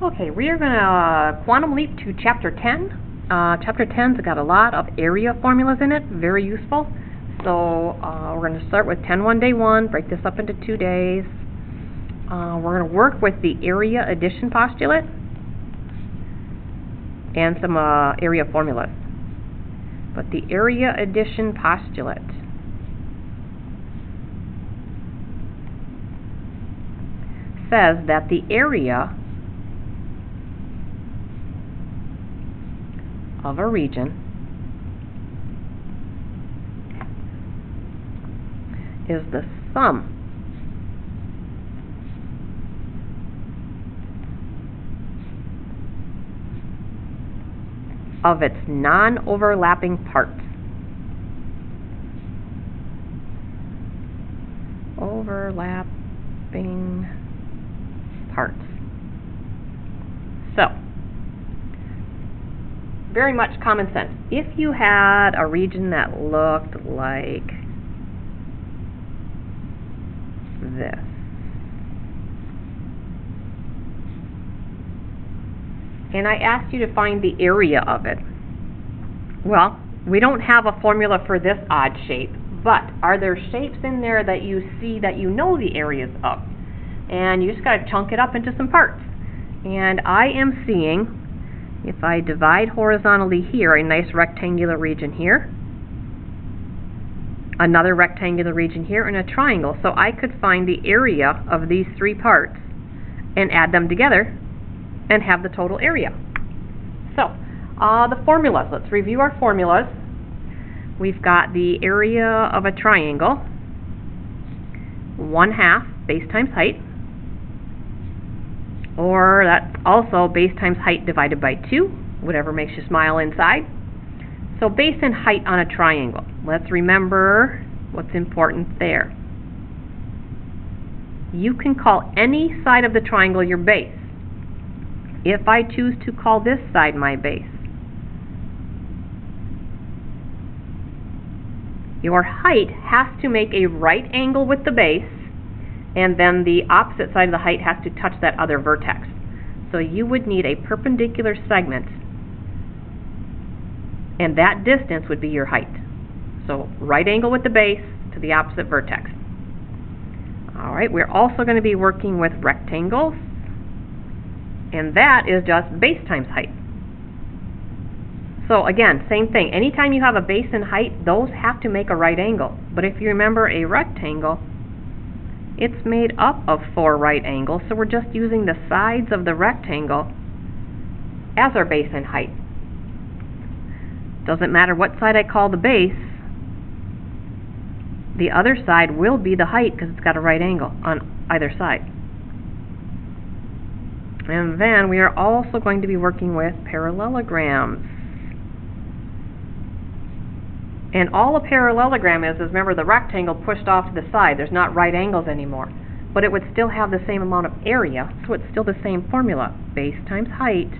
Okay, we are going to quantum leap to Chapter 10. Chapter 10's got a lot of area formulas in it, very useful. So we're going to start with 10-1 day 1, break this up into 2 days. We're going to work with the area addition postulate and some area formulas. But the area addition postulate says that the area of a region is the sum of its non-overlapping parts. Overlapping parts. So, very much common sense. If you had a region that looked like this, and I asked you to find the area of it, well, we don't have a formula for this odd shape, but are there shapes in there that you see that you know the areas of? And you just got to chunk it up into some parts. And I am seeing, if I divide horizontally here, a nice rectangular region here, another rectangular region here, and a triangle. So I could find the area of these 3 parts and add them together and have the total area. So, the formulas. Let's review our formulas. We've got the area of a triangle, 1/2 base times height, or that's also base times height divided by 2, whatever makes you smile inside. So base and height on a triangle. Let's remember what's important there. You can call any side of the triangle your base. If I choose to call this side my base, your height has to make a right angle with the base, and then the opposite side of the height has to touch that other vertex. So you would need a perpendicular segment, and that distance would be your height. So right angle with the base to the opposite vertex. Alright, we're also going to be working with rectangles, and that is just base times height. So again, same thing. Anytime you have a base and height, those have to make a right angle. But if you remember a rectangle, it's made up of 4 right angles, so we're just using the sides of the rectangle as our base and height. Doesn't matter what side I call the base, the other side will be the height because it's got a right angle on either side. And then we are also going to be working with parallelograms. And all a parallelogram is remember the rectangle pushed off to the side. There's not right angles anymore. But it would still have the same amount of area, so it's still the same formula. Base times height,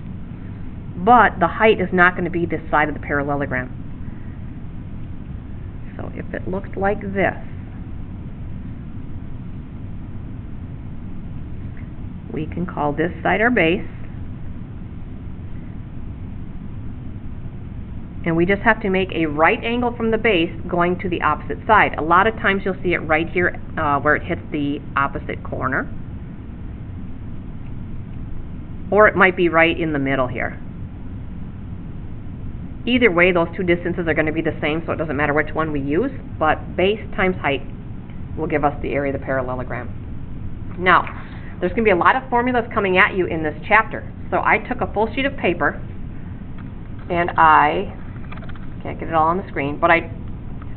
but the height is not going to be this side of the parallelogram. So if it looked like this, we can call this side our base, and we just have to make a right angle from the base going to the opposite side. A lot of times you'll see it right here where it hits the opposite corner. Or it might be right in the middle here. Either way, those 2 distances are going to be the same, so it doesn't matter which one we use, but base times height will give us the area of the parallelogram. Now, there's going to be a lot of formulas coming at you in this chapter. So I took a full sheet of paper, and I can't get it all on the screen, but I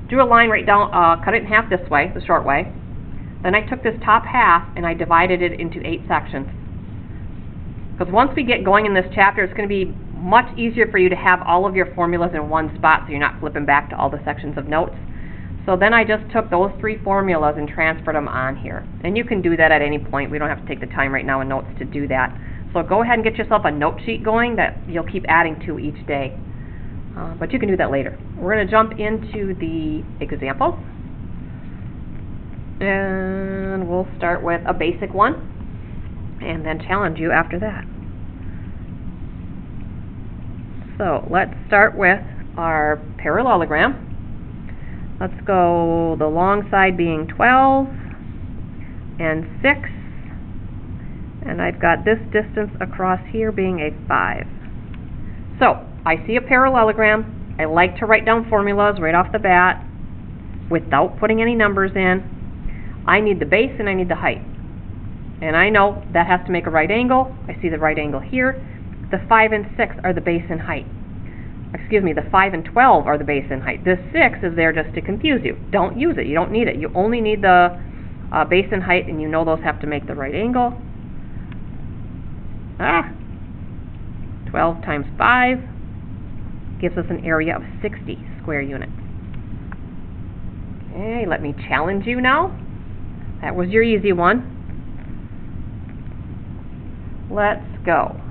drew a line right down, cut it in half this way, the short way. Then I took this top half and I divided it into 8 sections. Because once we get going in this chapter, it's going to be much easier for you to have all of your formulas in one spot so you're not flipping back to all the sections of notes. So then I just took those 3 formulas and transferred them on here. And you can do that at any point. We don't have to take the time right now in notes to do that. So go ahead and get yourself a note sheet going that you'll keep adding to each day. But you can do that later. We're going to jump into the example. And we'll start with a basic one and then challenge you after that. So let's start with our parallelogram. Let's go the long side being 12 and 6, and I've got this distance across here being a 5. So I see a parallelogram. I like to write down formulas right off the bat without putting any numbers in. I need the base and I need the height. And I know that has to make a right angle. I see the right angle here. The 5 and 6 are the base and height. Excuse me, the 5 and 12 are the base and height. This 6 is there just to confuse you. Don't use it. You don't need it. You only need the base and height, and you know those have to make the right angle. 12 times 5 gives us an area of 60 square units. Okay, let me challenge you now. That was your easy one. Let's go.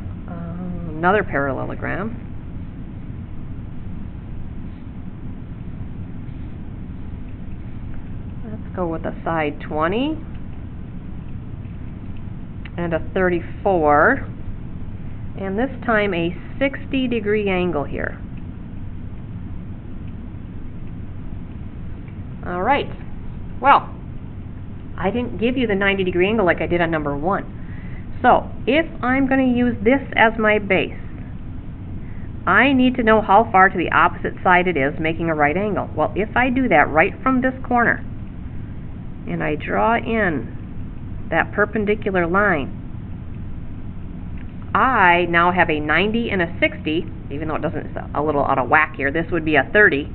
Another parallelogram. Let's go with a side 20 and a 34, and this time a 60-degree angle here. All right. Well, I didn't give you the 90-degree angle like I did on number 1. So, if I'm going to use this as my base, I need to know how far to the opposite side it is, making a right angle. Well, if I do that right from this corner, and I draw in that perpendicular line, I now have a 90 and a 60, even though it's a little out of whack here. This would be a 30.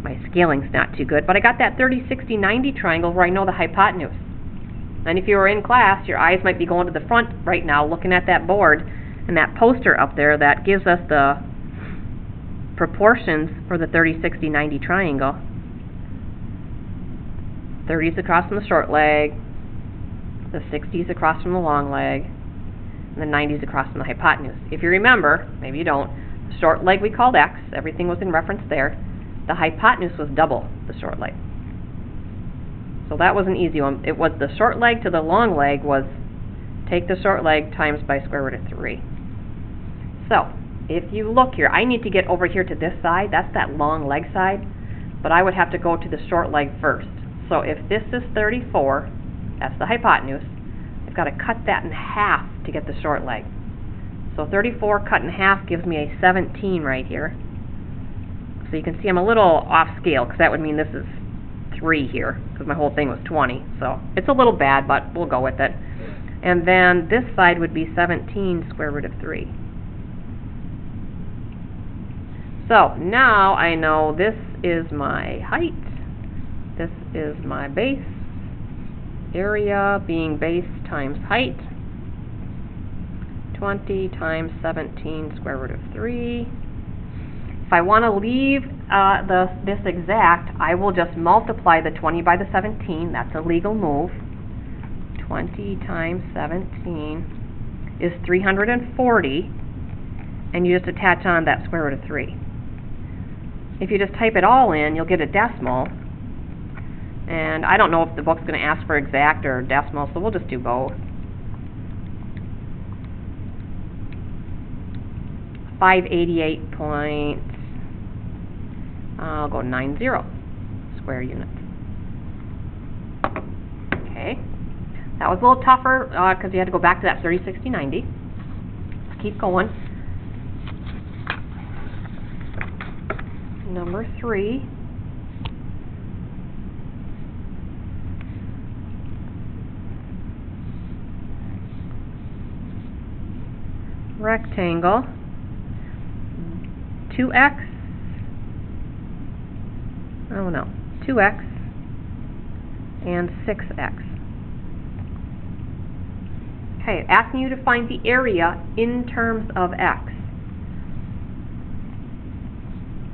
My scaling's not too good, but I got that 30, 60, 90 triangle where I know the hypotenuse. And if you were in class, your eyes might be going to the front right now looking at that board and that poster up there that gives us the proportions for the 30, 60, 90 triangle. 30's across from the short leg, the 60's across from the long leg, and the 90's across from the hypotenuse. If you remember, maybe you don't, the short leg we called X, everything was in reference there. The hypotenuse was double the short leg. So that was an easy one. It was the short leg to the long leg was take the short leg times by square root of 3. So, if you look here, I need to get over here to this side. That's that long leg side. But I would have to go to the short leg first. So if this is 34, that's the hypotenuse, I've got to cut that in half to get the short leg. So 34 cut in half gives me a 17 right here. So you can see I'm a little off scale, because that would mean this is 3 here, because my whole thing was 20. So it's a little bad, but we'll go with it. And then this side would be 17 square root of 3. So now I know this is my height, this is my base, area being base times height, 20 times 17 square root of 3. If I want to leave this exact, I will just multiply the 20 by the 17. That's a legal move. 20 times 17 is 340, and you just attach on that square root of 3. If you just type it all in, you'll get a decimal, and I don't know if the book's going to ask for exact or decimal, so we'll just do both. 588. I'll go 90 square units. Okay, that was a little tougher because you had to go back to that 30, 60, 90. Let's keep going. Number 3. Rectangle. 2x. Oh no, 2x and 6x. Okay, asking you to find the area in terms of x.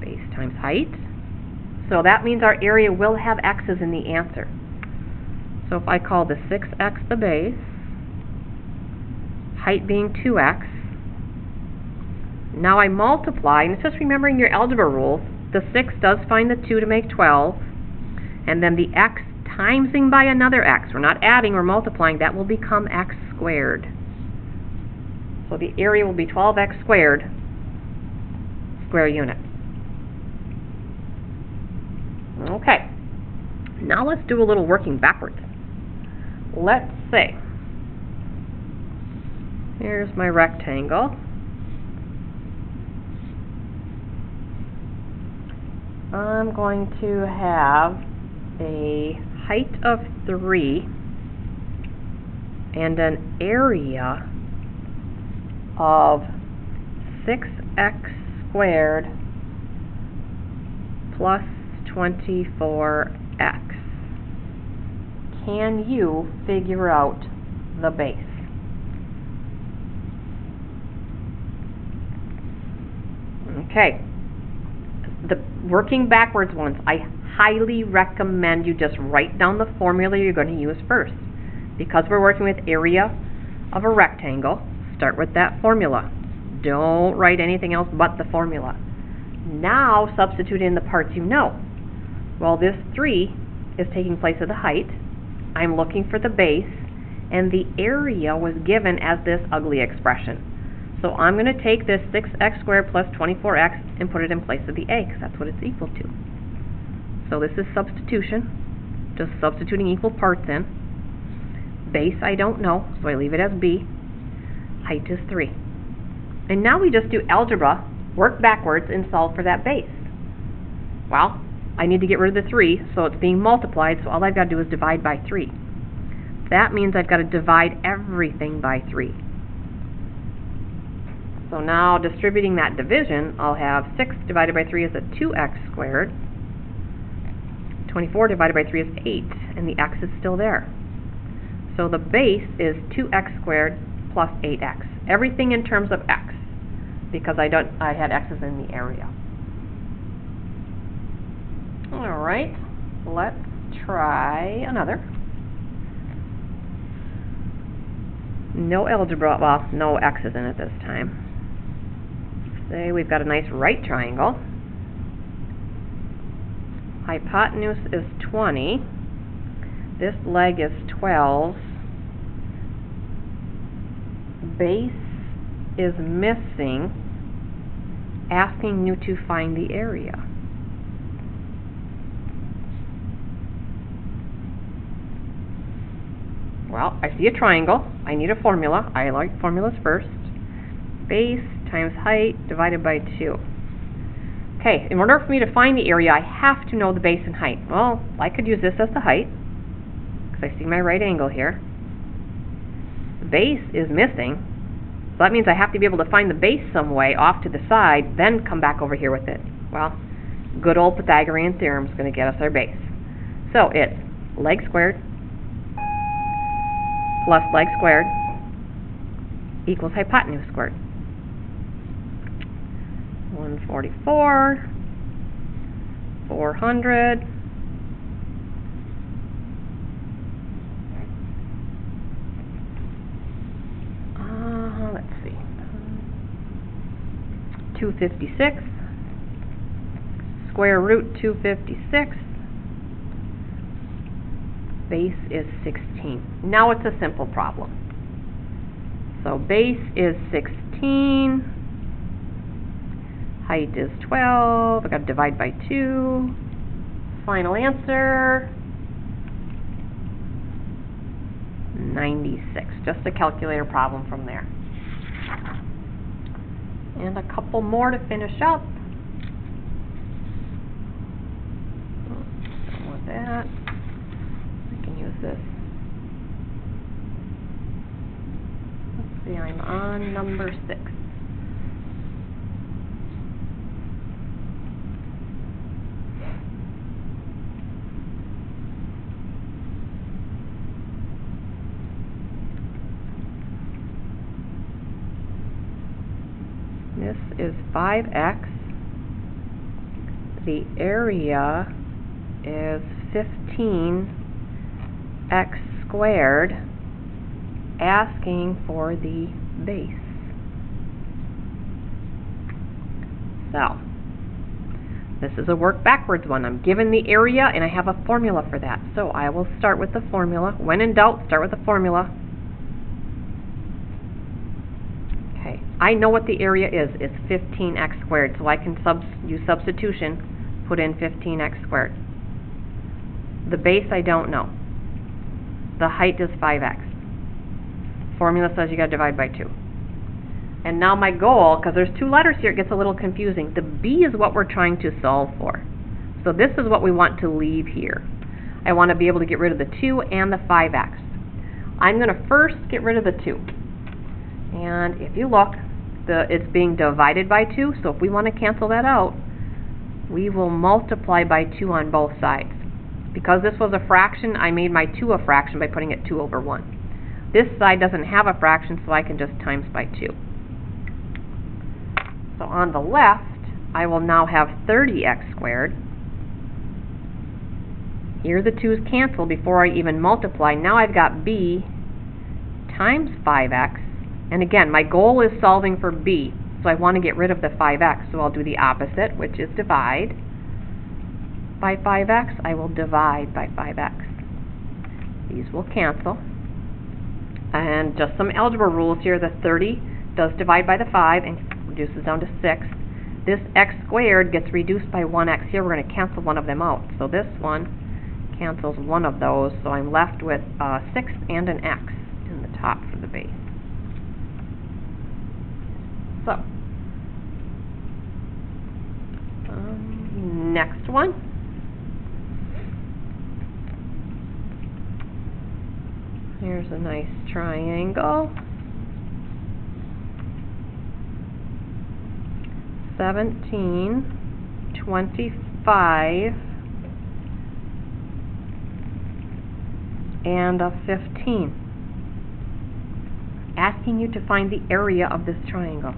Base times height. So that means our area will have x's in the answer. So if I call the 6x the base, height being 2x, now I multiply, and it's just remembering your algebra rules. The 6 does find the 2 to make 12, and then the x timesing by another x. We're not adding, we're multiplying. That will become x squared. So the area will be 12x squared square units. Okay, now let's do a little working backwards. Let's say, here's my rectangle. I'm going to have a height of 3 and an area of 6x squared plus 24x. Can you figure out the base? Okay. The working backwards ones, I highly recommend you just write down the formula you're going to use first. Because we're working with area of a rectangle, start with that formula. Don't write anything else but the formula. Now substitute in the parts you know. Well, this 3 is taking place of the height. I'm looking for the base, and the area was given as this ugly expression. So I'm going to take this 6x squared plus 24x and put it in place of the a, because that's what it's equal to. So this is substitution, just substituting equal parts in. Base I don't know, so I leave it as b. Height is 3. And now we just do algebra, work backwards, and solve for that base. Well, I need to get rid of the 3, so it's being multiplied, so all I've got to do is divide by 3. That means I've got to divide everything by 3. So now, distributing that division, I'll have 6 divided by 3 is a 2x squared. 24 divided by 3 is 8, and the x is still there. So the base is 2x squared plus 8x. Everything in terms of x, because I had x's in the area. All right, let's try another. No algebra, well, no x's in it this time. Say we've got a nice right triangle. Hypotenuse is 20. This leg is 12. Base is missing. Asking you to find the area. Well, I see a triangle. I need a formula. I like formulas first. Base times height divided by 2. Okay, in order for me to find the area, I have to know the base and height. Well, I could use this as the height, because I see my right angle here. The base is missing, so that means I have to be able to find the base some way off to the side, then come back over here with it. Well, good old Pythagorean theorem is going to get us our base. So it's leg squared plus leg squared equals hypotenuse squared. 144, 400, let's see, 256, square root 256, base is 16. Now it's a simple problem. So base is 16, height is 12, I've got to divide by 2, final answer, 96. Just a calculator problem from there. And a couple more to finish up. Done with that. I can use this. Let's see, I'm on number 6. This is 5x. The area is 15x squared, asking for the base. So, this is a work backwards one. I'm given the area and I have a formula for that. So I will start with the formula. When in doubt, start with the formula. Okay, I know what the area is. It's 15x squared, so I can use substitution, put in 15x squared. The base I don't know. The height is 5x. Formula says you got to divide by 2. And now my goal, because there's 2 letters here, it gets a little confusing. The b is what we're trying to solve for. So this is what we want to leave here. I want to be able to get rid of the 2 and the 5x. I'm going to first get rid of the 2. And if you look, it's being divided by 2, so if we want to cancel that out, we will multiply by 2 on both sides. Because this was a fraction, I made my 2 a fraction by putting it 2 over 1. This side doesn't have a fraction, so I can just times by 2. So on the left, I will now have 30x squared. Here the 2's cancel before I even multiply. Now I've got b times 5x. And again, my goal is solving for b, so I want to get rid of the 5x. So I'll do the opposite, which is divide by 5x. I will divide by 5x. These will cancel. And just some algebra rules here. The 30 does divide by the 5 and reduces down to 6. This x squared gets reduced by 1x. Here we're going to cancel one of them out. So this one cancels one of those, so I'm left with 6 and an x in the top for the base. So, next one. Here's a nice triangle. 17, 25, and a 15. Asking you to find the area of this triangle.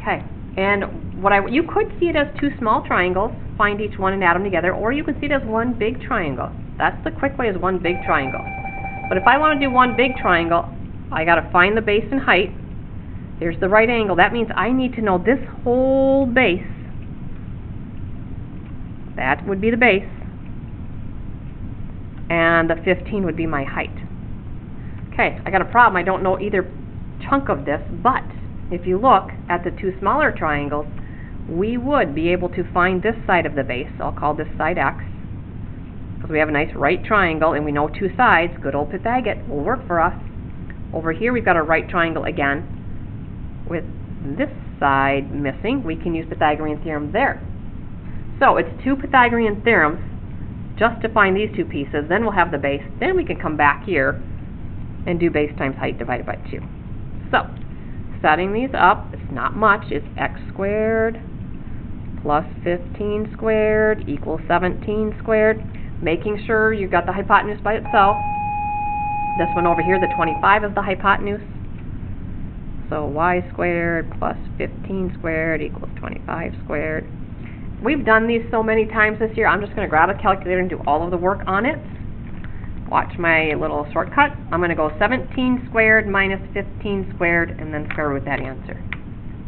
Okay, and you could see it as 2 small triangles, find each one and add them together, or you could see it as one big triangle. That's the quick way, is one big triangle. But if I want to do one big triangle, I got to find the base and height. There's the right angle. That means I need to know this whole base. That would be the base. And the 15 would be my height. Okay, I got a problem. I don't know either chunk of this, but if you look at the 2 smaller triangles, we would be able to find this side of the base. I'll call this side x, because we have a nice right triangle and we know 2 sides. Good old Pythagoras will work for us. Over here we've got a right triangle again. With this side missing, we can use Pythagorean theorem there. So it's 2 Pythagorean theorems just to find these 2 pieces. Then we'll have the base. Then we can come back here and do base times height divided by 2. So, setting these up, it's not much. It's x squared plus 15 squared equals 17 squared. Making sure you've got the hypotenuse by itself. This one over here, the 25, is the hypotenuse. So y squared plus 15 squared equals 25 squared. We've done these so many times this year, I'm just going to grab a calculator and do all of the work on it. Watch my little shortcut. I'm going to go 17 squared minus 15 squared and then square root that answer.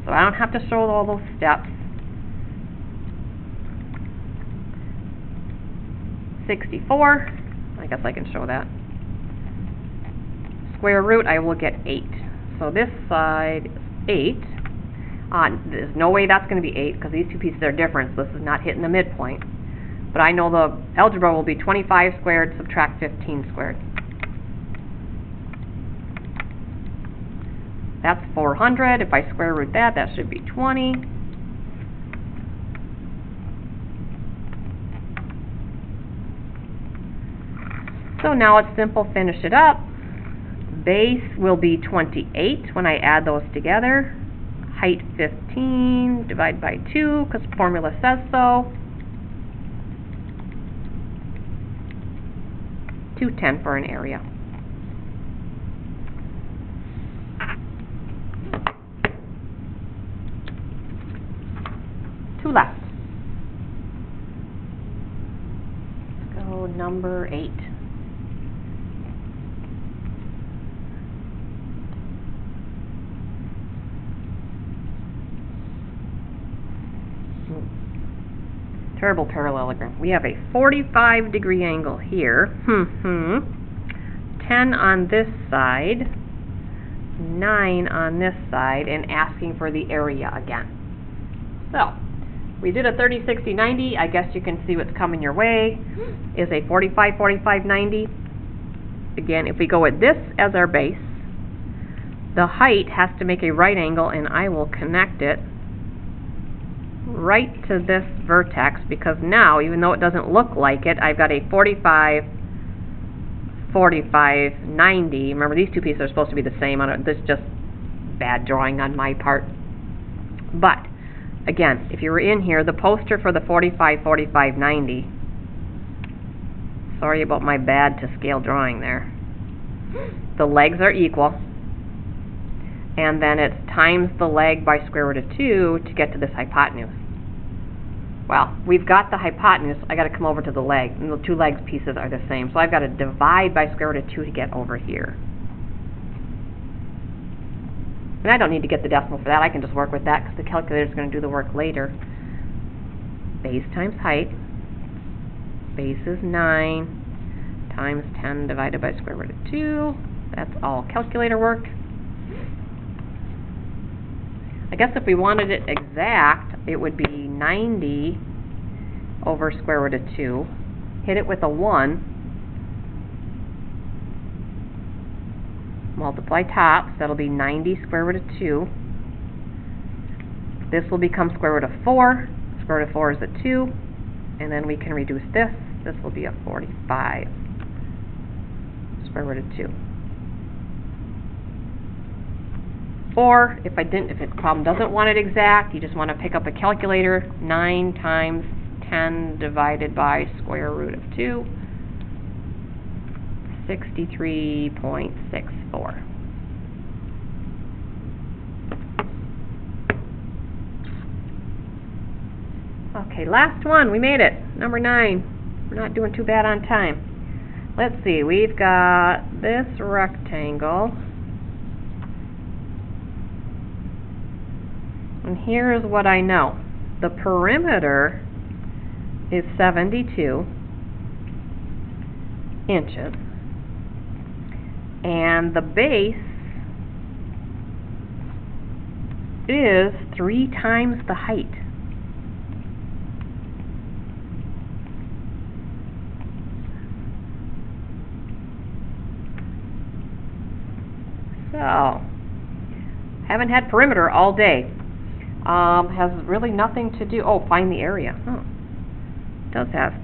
So I don't have to show all those steps. 64. I guess I can show that. Square root, I will get 8. So this side is 8. There's no way that's going to be 8 because these 2 pieces are different, so this is not hitting the midpoint. But I know the algebra will be 25 squared subtract 15 squared. That's 400. If I square root that, that should be 20. So now it's simple, finish it up. Base will be 28 when I add those together. Height 15, divide by 2, because the formula says so. 210 for an area. Two left. Let's go number 8. Terrible parallelogram. We have a 45-degree angle here. 10 on this side, 9 on this side and asking for the area again. So, we did a 30, 60, 90. I guess you can see what's coming your way is a 45, 45, 90. Again, if we go with this as our base, the height has to make a right angle, and I will connect it right to this vertex, because now, even though it doesn't look like it, I've got a 45, 45, 90. Remember, these two pieces are supposed to be the same. This is just bad drawing on my part. But, again, if you were in here, the poster for the 45, 45, 90, sorry about my bad to scale drawing there. The legs are equal, and then it's times the leg by square root of 2 to get to this hypotenuse. Well, we've got the hypotenuse. I got to come over to the leg, and the two legs pieces are the same. So I've got to divide by square root of 2 to get over here. And I don't need to get the decimal for that. I can just work with that because the calculator is going to do the work later. Base times height. Base is 9 times 10 divided by square root of 2. That's all calculator work. I guess if we wanted it exact, it would be 90 over square root of 2. Hit it with a 1. Multiply tops. That'll be 90 square root of 2. This will become square root of 4. Square root of 4 is a 2. And then we can reduce this. This will be a 45 square root of 2. Or, if the problem doesn't want it exact, you just want to pick up a calculator, 9 times 10 divided by square root of 2, 63.64. Okay, last one, we made it, number 9. We're not doing too bad on time. Let's see, we've got this rectangle. And here's what I know. The perimeter is 72 inches. And the base is 3 times the height. So, haven't had perimeter all day. Has really nothing to do. Oh, find the area. Oh, it does have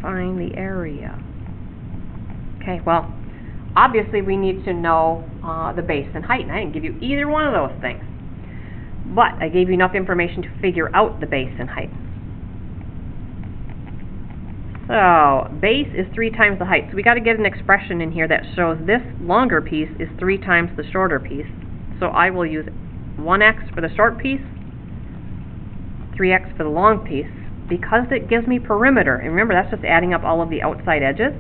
find the area. Okay, well, obviously we need to know the base and height, and I didn't give you either one of those things. But I gave you enough information to figure out the base and height. So, base is 3 times the height. So we got to get an expression in here that shows this longer piece is 3 times the shorter piece. So I will use 1x for the short piece, 3x for the long piece, because it gives me perimeter. And remember, that's just adding up all of the outside edges.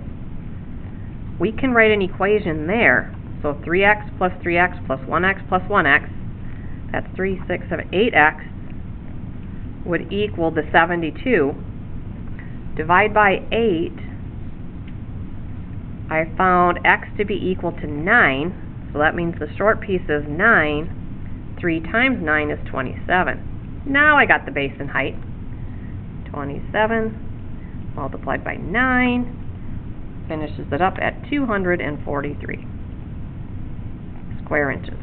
We can write an equation there. So 3x plus 3x plus 1x plus 1x, that's 3, 6, 7, 8x, would equal the 72. Divide by 8, I found x to be equal to 9, so that means the short piece is 9. 3 times 9 is 27. Now I got the base and height. 27 multiplied by 9 finishes it up at 243 square inches.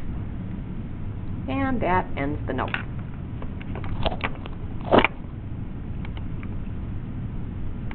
And that ends the note.